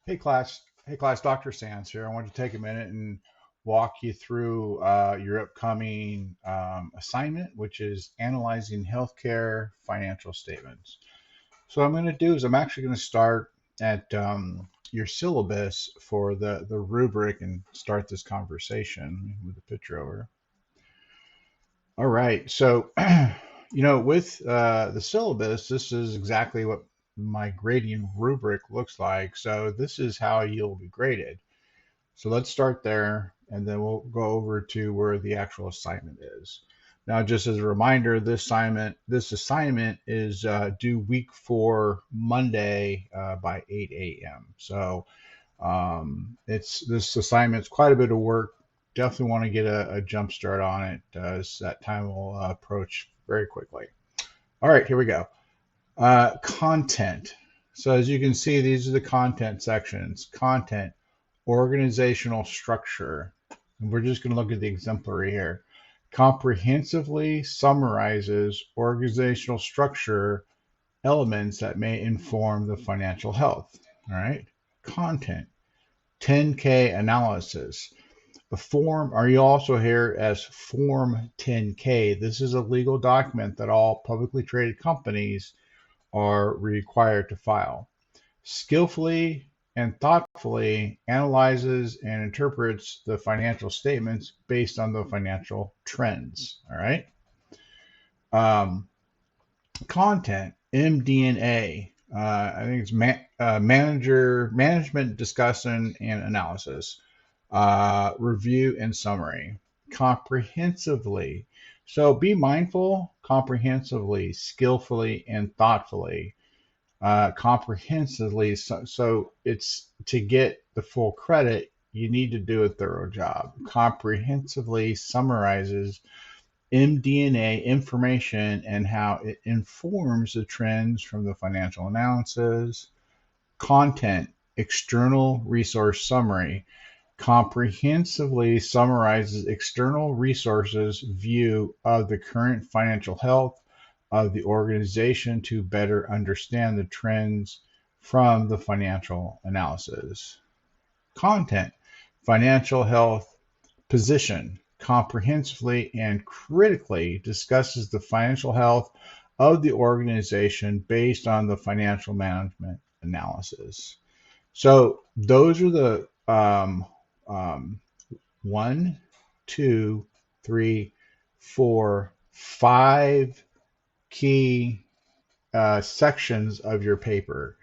Hey class, Dr. Sands here. I want to take a minute and walk you through your upcoming assignment, which is analyzing healthcare financial statements. So what I'm going to do is I'm actually going to start at your syllabus for the rubric and start this conversation with the picture over. All right. So, with the syllabus, this is exactly what my grading rubric looks like. So this is how you'll be graded. So let's start there, and then we'll go over to where the actual assignment is. Now, just as a reminder, this assignment is due week 4, Monday by 8 a.m. So this assignment's quite a bit of work. Definitely want to get a jump start on it, as that time will approach very quickly. All right, here we go. Content. So as you can see, these are the content sections. Content, organizational structure. And we're just going to look at the exemplary here. Comprehensively summarizes organizational structure elements that may inform the financial health. All right. Content, 10K analysis. The form, are you also here as Form 10K? This is a legal document that all publicly traded companies are required to file. Skillfully and thoughtfully analyzes and interprets the financial statements based on the financial trends. All right. Um, Content, MD&A. I think it's management discussion and analysis, review and summary, comprehensively. So be mindful, comprehensively, skillfully, and thoughtfully. Comprehensively. So it's to get the full credit, you need to do a thorough job. Comprehensively summarizes MD&A information and how it informs the trends from the financial analysis. Content, external resource summary, comprehensively summarizes external resources view of the current financial health of the organization to better understand the trends from the financial analysis. Content, financial health position, comprehensively and critically discusses the financial health of the organization based on the financial management analysis. So those are the um, 1, 2, 3, 4, 5 key sections of your paper.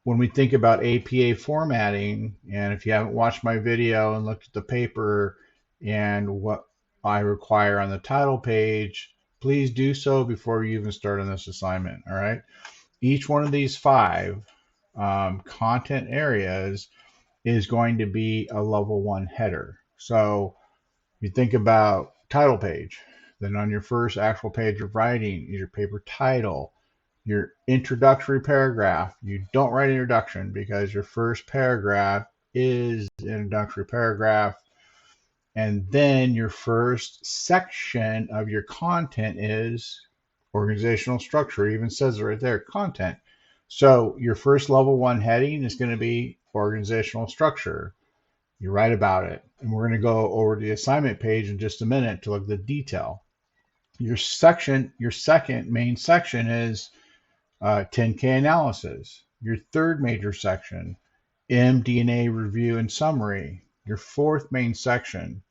When we think about APA formatting, and if you haven't watched my video and looked at the paper and what I require on the title page, please do so before you even start on this assignment. All right. Each one of these 5 content areas is going to be a level 1 header. So you think about title page, then on your first actual page of writing is your paper title, your introductory paragraph. You don't write introduction because your first paragraph is the introductory paragraph. And then your first section of your content is organizational structure. It even says it right there, content. So your first level 1 heading is going to be organizational structure. You write about it. And we're going to go over to the assignment page in just a minute to look at the detail. Your second main section is 10K analysis. Your third major section, MD&A review and summary. Your fourth main section,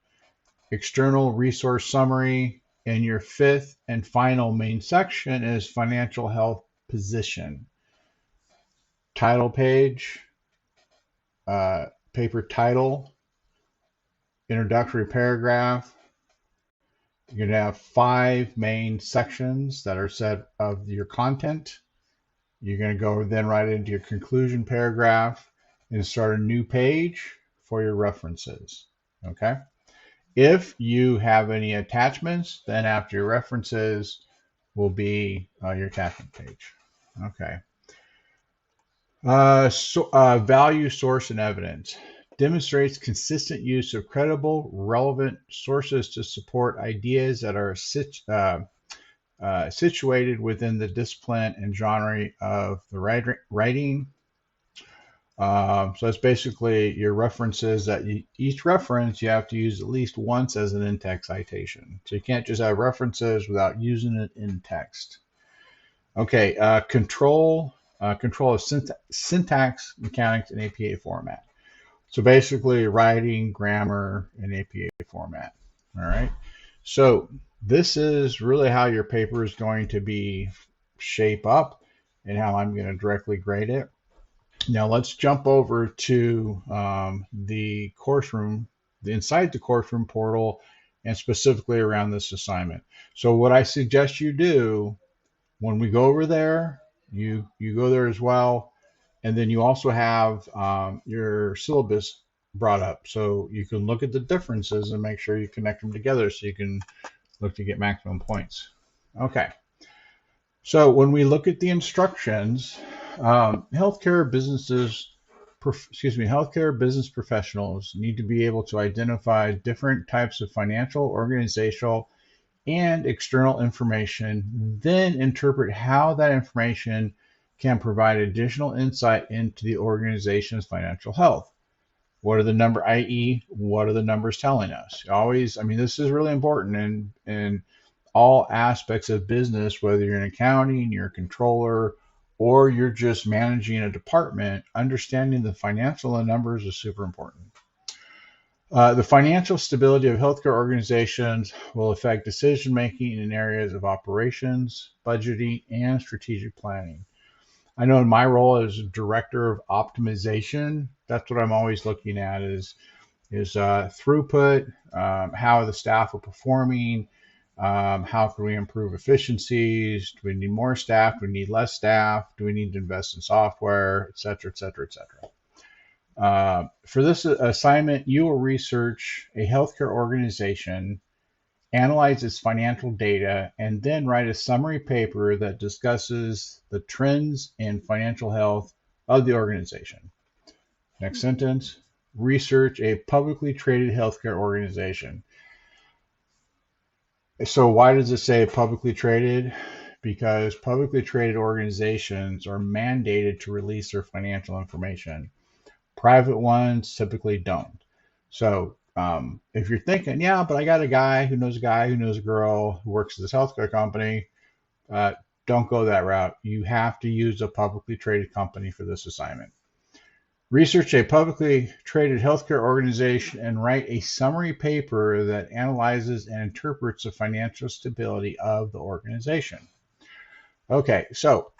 external resource summary. And your fifth and final main section is financial health position. Title page, paper title, introductory paragraph. You're going to have 5 main sections that are set of your content. You're going to go then right into your conclusion paragraph and start a new page for your references. Okay. If you have any attachments, then after your references will be your attachment page. Okay. Value, source, and evidence. Demonstrates consistent use of credible, relevant sources to support ideas that are situated within the discipline and genre of the writing. So it's basically your references that each reference you have to use at least once as an in-text citation. So you can't just have references without using it in text. Okay, control of syntax, mechanics, and APA format. So basically, writing, grammar, and APA format. All right. So this is really how your paper is going to be shape up and how I'm going to directly grade it. Now let's jump over to the course room, inside the course room portal, and specifically around this assignment. So what I suggest you do when we go over there, you go there as well, and then you also have your syllabus brought up, so you can look at the differences and make sure you connect them together, so you can look to get maximum points. Okay. So when we look at the instructions, healthcare business professionals need to be able to identify different types of financial, organizational, and external information, then interpret how that information can provide additional insight into the organization's financial health. What are the number, i.e., what are the numbers telling us? Always, I mean, this is really important in all aspects of business, whether you're in accounting, you're a controller, or you're just managing a department. Understanding the financial numbers is super important. The financial stability of healthcare organizations will affect decision making in areas of operations, budgeting, and strategic planning. I know in my role as director of optimization, that's what I'm always looking at is throughput, how the staff are performing, how can we improve efficiencies? Do we need more staff? Do we need less staff? Do we need to invest in software, et cetera, et cetera, et cetera? For this assignment, you will research a healthcare organization, analyze its financial data, and then write a summary paper that discusses the trends in financial health of the organization. Next sentence, research a publicly traded healthcare organization. So why does it say publicly traded? Because publicly traded organizations are mandated to release their financial information. Private ones typically don't. So if you're thinking, yeah, but I got a guy who knows a girl who works at this healthcare company, don't go that route. You have to use a publicly traded company for this assignment. Research a publicly traded healthcare organization and write a summary paper that analyzes and interprets the financial stability of the organization. Okay, so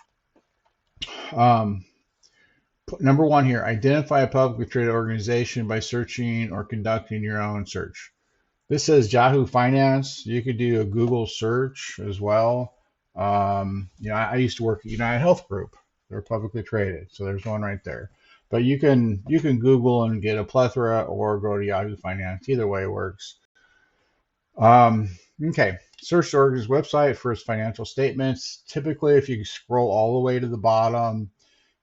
number one here, identify a publicly traded organization by searching or conducting your own search. This says Yahoo Finance. You could do a Google search as well. I used to work at United Health Group. They're publicly traded, so there's one right there. But you can Google and get a plethora, or go to Yahoo Finance. Either way works. Okay, search the organization's website for its financial statements. Typically, if you scroll all the way to the bottom,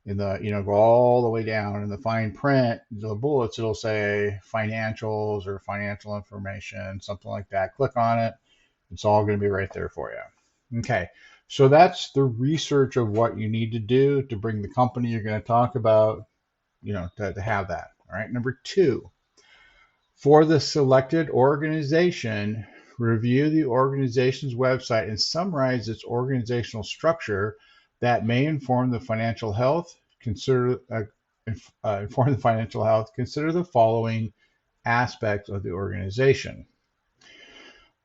go all the way down in the fine print, the bullets, it'll say financials or financial information, something like that. Click on it. It's all going to be right there for you. Okay. So that's the research of what you need to do to bring the company you're going to talk about, to have that. All right. Number two, for the selected organization, review the organization's website and summarize its organizational structure that may inform the financial health. Consider the following aspects of the organization.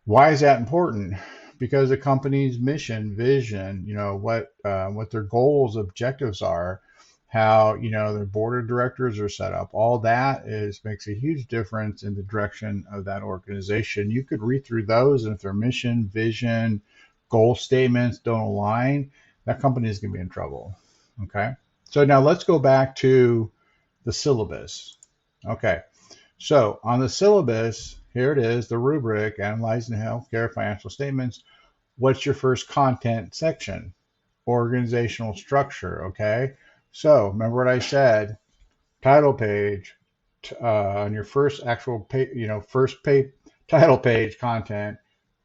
Why is that important? Because the company's mission, vision, what their goals, objectives are, how their board of directors are set up. All that makes a huge difference in the direction of that organization. You could read through those, and if their mission, vision, goal statements don't align, that company is going to be in trouble. Okay. So now let's go back to the syllabus. Okay. So on the syllabus, here it is, the rubric, analyzing healthcare financial statements. What's your first content section? Organizational structure. Okay. So remember what I said, title page, on your first actual page, title page content,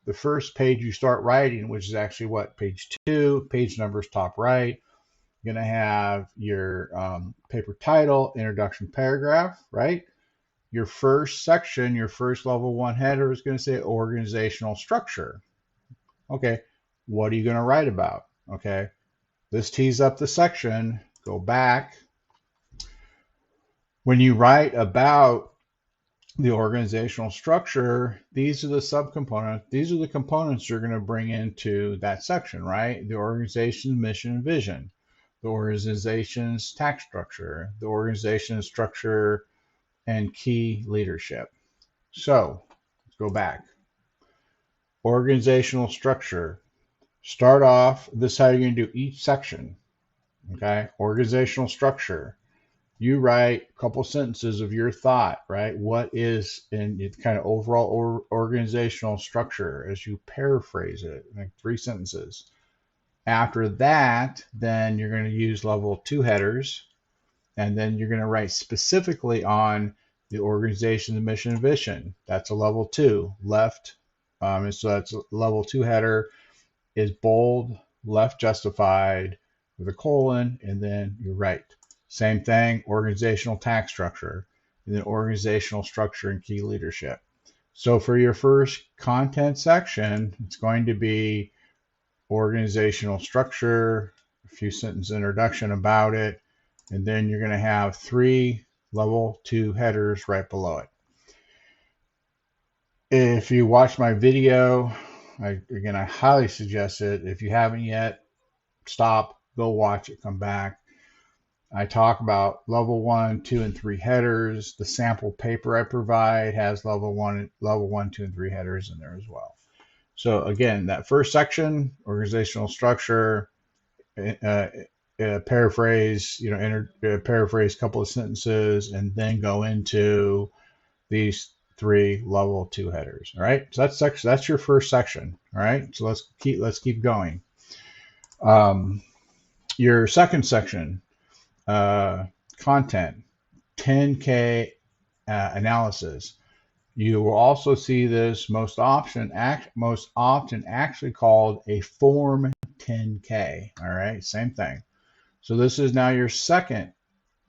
the first page you start writing, which is actually page 2, page numbers top right. You're going to have your paper title, introduction paragraph, right? Your first section, your first level one header is going to say organizational structure. Okay, what are you going to write about? Okay, this tees up the section. Go back. When you write about the organizational structure, these are the subcomponents. These are the components you're going to bring into that section, right? The organization's mission and vision, the organization's tax structure, the organization's structure and key leadership. So let's go back. Organizational structure. Start off, this is how you're going to do each section. Okay, organizational structure. You write a couple sentences of your thought, right? What is in its kind of overall organizational structure as you paraphrase it, like 3 sentences. After that, then you're going to use level 2 headers, and then you're going to write specifically on the organization's mission and vision. That's a level 2 left. And so that's a level 2 header is bold, left justified with a colon, and then you write. Same thing, organizational tax structure, and then organizational structure and key leadership. So for your first content section, it's going to be organizational structure, a few sentence introduction about it, and then you're going to have 3 level 2 headers right below it. If you watch my video, I highly suggest it. If you haven't yet, stop, go watch it, come back. I talk about level 1, 2, and 3 headers. The sample paper I provide has level 1, 2, and 3 headers in there as well. So again, that first section, organizational structure, paraphrase, paraphrase a couple of sentences, and then go into these 3 level 2 headers. All right, so that's your first section. All right, so let's keep going. Your second section, content, 10K analysis. You will also see this most often actually called a Form 10K. All right, same thing. So this is now your second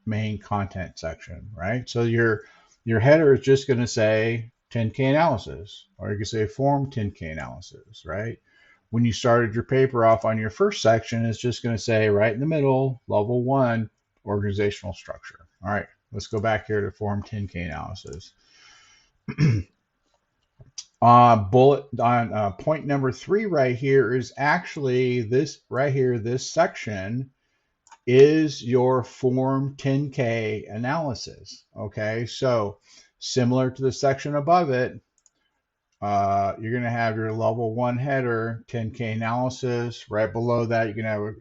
main content section, right? So your header is just going to say 10K analysis, or you can say Form 10K analysis, right? When you started your paper off on your first section, it's just going to say right in the middle, level 1, organizational structure. All right, let's go back here to Form 10K analysis. Point number 3 right here is actually this right here. This section is your Form 10K analysis. Okay, so similar to the section above it, you're going to have your level 1 header, 10K analysis. Right below that, you're going to have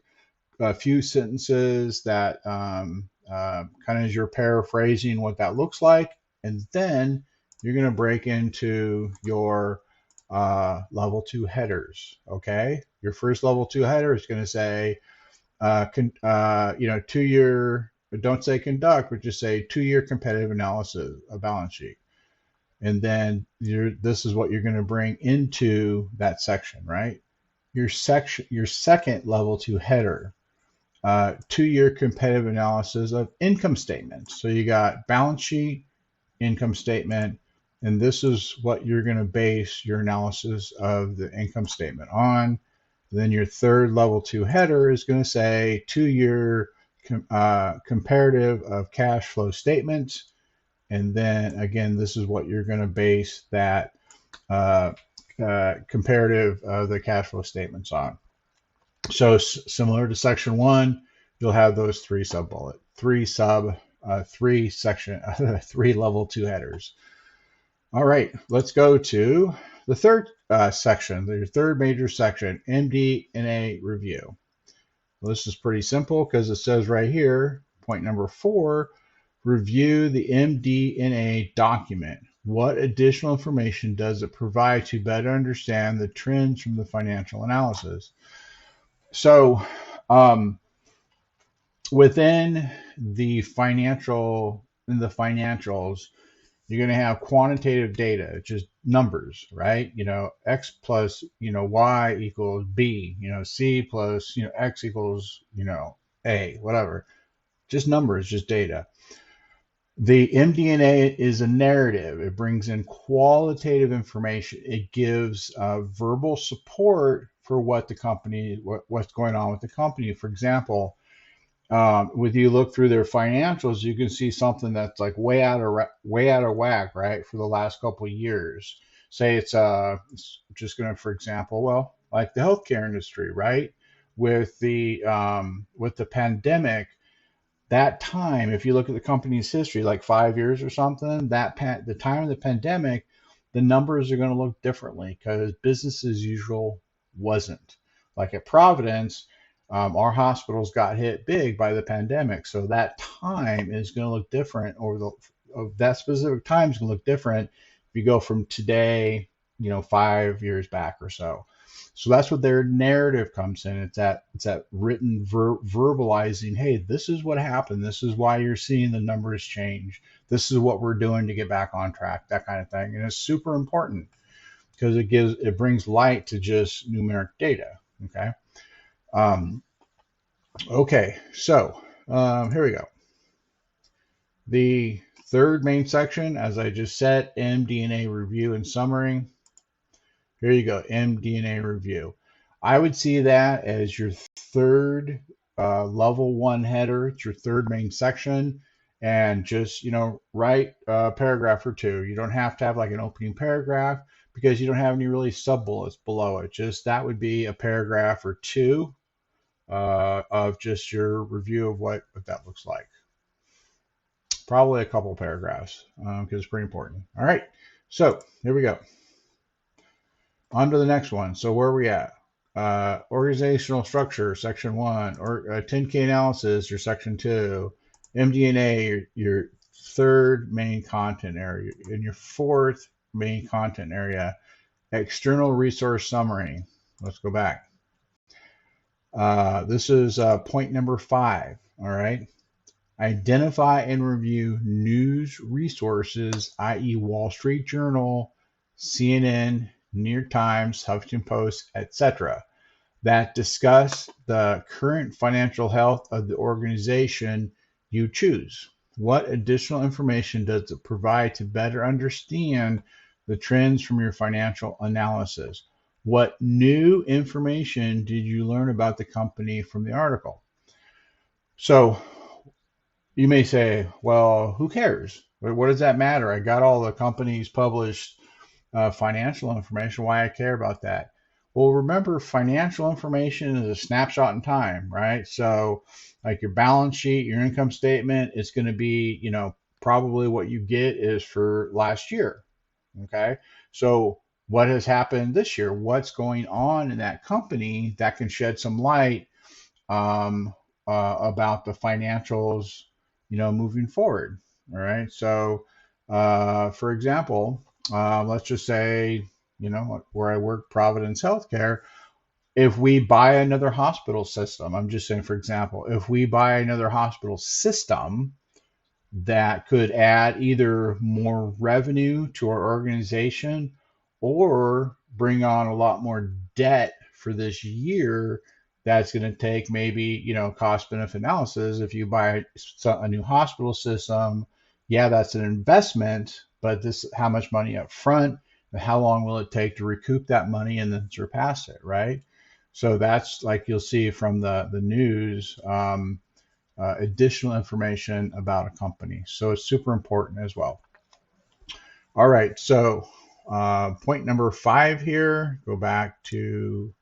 a few sentences that kind of as you're paraphrasing what that looks like, and then you're going to break into your level 2 headers. Okay, your first level 2 header is going to say, 2-year. Don't say conduct, but just say 2-year competitive analysis of balance sheet. And then this is what you're going to bring into that section, right? Your second level 2 header, 2-year competitive analysis of income statements. So you got balance sheet, income statement, and this is what you're going to base your analysis of the income statement on. Then your third level 2 header is going to say 2-year comparative of cash flow statements. And then again, this is what you're going to base that comparative of the cash flow statements on. So similar to section 1, you'll have those 3 sub-bullet, 3 level 2 headers. All right, let's go to the third section, the third major section, MD&A review. Well, this is pretty simple because it says right here, point number 4, review the MD&A document. What additional information does it provide to better understand the trends from the financial analysis? So within the financials, you're going to have quantitative data, just numbers, right? X plus, Y equals B, C plus, X equals, A, whatever. Just numbers, just data. The MD&A is a narrative. It brings in qualitative information. It gives verbal support for what the company, what's going on with the company. For example, with you look through their financials, you can see something that's like way out of whack, right? For the last couple of years. Say it's just going to, for example, well, like the healthcare industry, right? With the pandemic, that time, if you look at the company's history, like 5 years or something, the time of the pandemic, the numbers are going to look differently because business as usual wasn't. Like at Providence, our hospitals got hit big by the pandemic, so that time is going to look different that specific time is going to look different if you go from today, 5 years back or so. So that's what their narrative comes in. It's that written verbalizing, hey, this is what happened. This is why you're seeing the numbers change. This is what we're doing to get back on track, that kind of thing. And it's super important because it brings light to just numeric data. Okay. Okay. So here we go. The third main section, as I just said, MD&A review and summary. Here you go, MD&A review. I would see that as your third level one header. It's your third main section, and just write a paragraph or two. You don't have to have like an opening paragraph because you don't have any really sub bullets below it. Just that would be a paragraph or two of just your review of what that looks like. Probably a couple paragraphs because it's pretty important. All right, so here we go. On to the next one. So where are we at? Organizational structure, section 1, or 10K analysis, your section 2, MD&A, your third main content area, and your fourth main content area, external resource summary. Let's go back. This is point number 5. All right. Identify and review news resources, i.e., Wall Street Journal, CNN, New York Times, Huffington Post, etc., that discuss the current financial health of the organization you choose. What additional information does it provide to better understand the trends from your financial analysis? What new information did you learn about the company from the article? So you may say, well, who cares? What does that matter? I got all the company's published financial information. Why I care about that? Well, remember, financial information is a snapshot in time, right? So like your balance sheet, your income statement, it's going to be, probably what you get is for last year. Okay. So what has happened this year? What's going on in that company that can shed some light about the financials, moving forward. All right. So, for example, let's just say, where I work, Providence Healthcare, if we buy another hospital system, I'm just saying, for example, if we buy another hospital system that could add either more revenue to our organization or bring on a lot more debt for this year, that's going to take maybe, cost benefit analysis. If you buy a new hospital system, yeah, that's an investment, but how much money up front, and how long will it take to recoup that money and then surpass it, right? So that's like you'll see from the news, additional information about a company. So it's super important as well. All right, so point number 5 here, go back to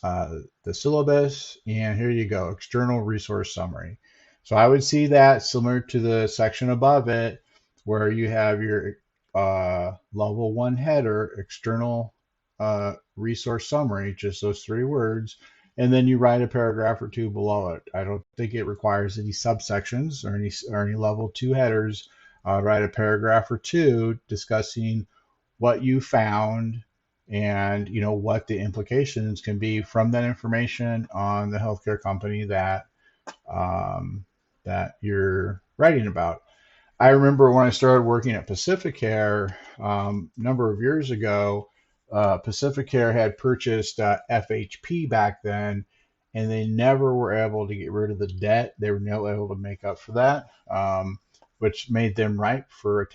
the syllabus, and here you go, external resource summary. So I would see that similar to the section above it, where you have your level 1 header, external resource summary, just those 3 words, and then you write a paragraph or 2 below it. I don't think it requires any subsections or any level 2 headers. Write a paragraph or 2 discussing what you found and what the implications can be from that information on the healthcare company that you're writing about. I remember when I started working at Pacificare a number of years ago, Pacificare had purchased FHP back then, and they never were able to get rid of the debt. They were never able to make up for that, which made them ripe for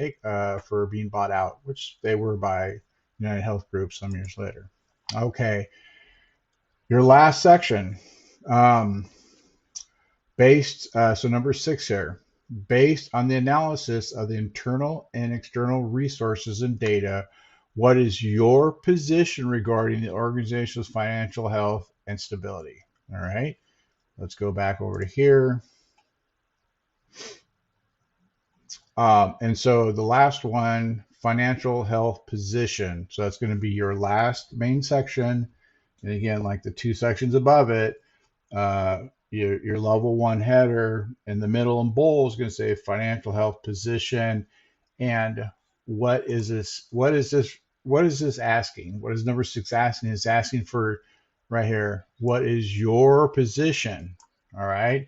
for being bought out, which they were by United Health Group some years later. Okay, your last section. Um, so number 6 here, based on the analysis of the internal and external resources and data, what is your position regarding the organization's financial health and stability? All right, let's go back over to here. And so the last one, financial health position. So that's going to be your last main section. And again, like the 2 sections above it, your level 1 header in the middle and bold is going to say financial health position. And what is this? What is this asking? What is number 6 asking? It's asking for right here, what is your position? All right.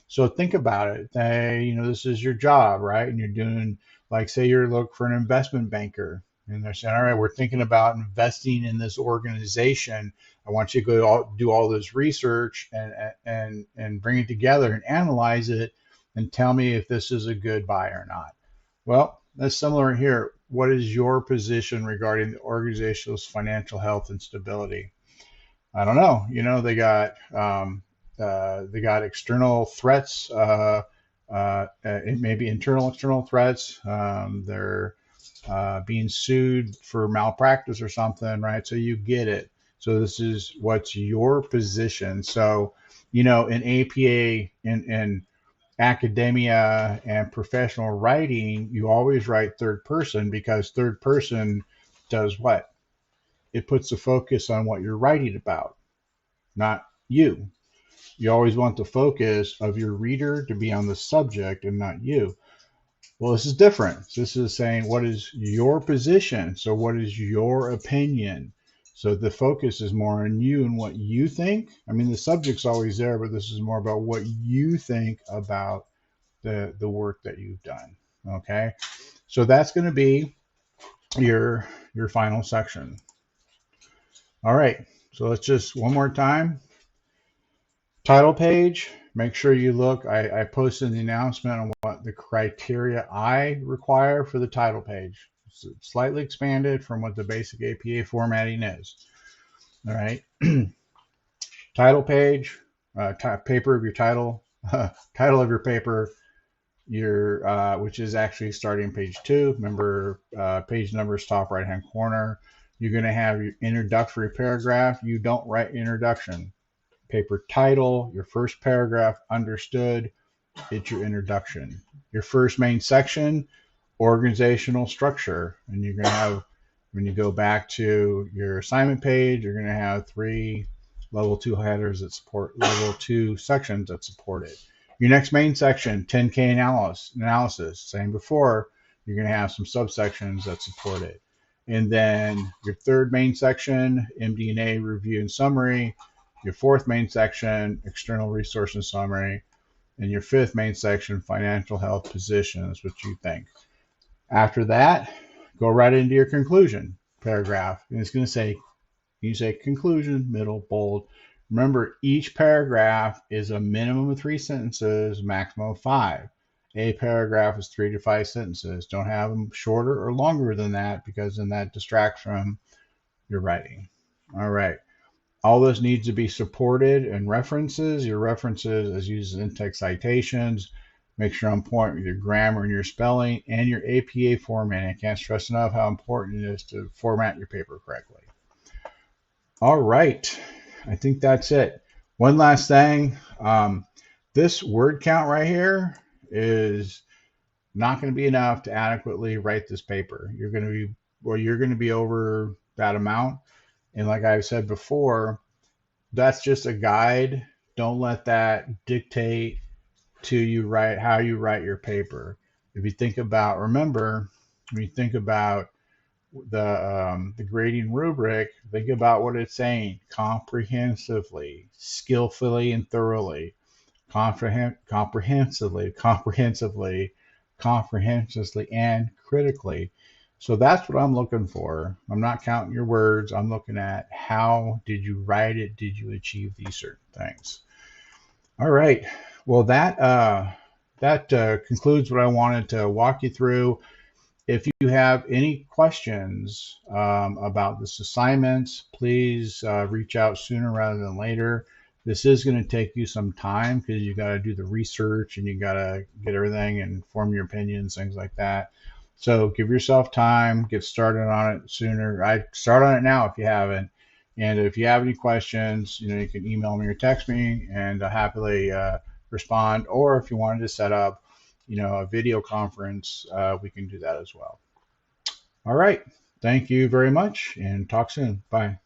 So think about it. This is your job, right? And you're doing, like, say you're looking for an investment banker, and they're saying, all right, we're thinking about investing in this organization. I want you to go do all this research and bring it together and analyze it and tell me if this is a good buy or not. Well, that's similar here. What is your position regarding the organization's financial health and stability? I don't know. They got external threats. It may be internal, external threats. They're being sued for malpractice or something, right? So you get it. So this is what's your position. So, in APA, in academia and professional writing, you always write third person, because third person does what? It puts the focus on what you're writing about, not you. You always want the focus of your reader to be on the subject and not you. Well, this is different. This is saying, what is your position? So what is your opinion? So the focus is more on you and what you think. I mean, the subject's always there, but this is more about what you think about the work that you've done. Okay. So that's going to be your final section. All right. So let's just one more time. Title page, make sure you look. I posted the announcement on what the criteria I require for the title page. It's slightly expanded from what the basic APA formatting is. All right. Title page, paper of your title, title of your paper, which is actually starting page 2. Remember, page numbers top right-hand corner. You're going to have your introductory paragraph. You don't write introduction. Paper title, your first paragraph, understood, it's your introduction. Your first main section, organizational structure. And you're going to have, when you go back to your assignment page, you're going to have 3 level 2 headers that support level 2 sections that support it. Your next main section, 10K analysis. Same before, you're going to have some subsections that support it. And then your third main section, MD&A review and summary. Your fourth main section, external resource and summary. And your fifth main section, financial health position, is what you think. After that, go right into your conclusion paragraph. And it's going to say, you say conclusion, middle, bold. Remember, each paragraph is a minimum of 3 sentences, maximum of 5. A paragraph is 3 to 5 sentences. Don't have them shorter or longer than that, because then that distracts from your writing. All right. All this needs to be supported in references. Your references as used as in-text citations. Make sure on point with your grammar and your spelling and your APA formatting. I can't stress enough how important it is to format your paper correctly. All right. I think that's it. One last thing. This word count right here is not going to be enough to adequately write this paper. You're going to be over that amount. And like I've said before, that's just a guide. Don't let that dictate to how you write your paper. If you think about, remember, when you think about the grading rubric, think about what it's saying: comprehensively, skillfully and thoroughly, comprehensively, and critically. So that's what I'm looking for. I'm not counting your words. I'm looking at how did you write it? Did you achieve these certain things? All right. Well, that concludes what I wanted to walk you through. If you have any questions about this assignment, please reach out sooner rather than later. This is going to take you some time because you got to do the research and you got to get everything and form your opinions, things like that. So give yourself time, get started on it sooner. I start on it now if you haven't. And if you have any questions, you can email me or text me, and I'll happily respond. Or if you wanted to set up, a video conference, we can do that as well. All right. Thank you very much and talk soon. Bye.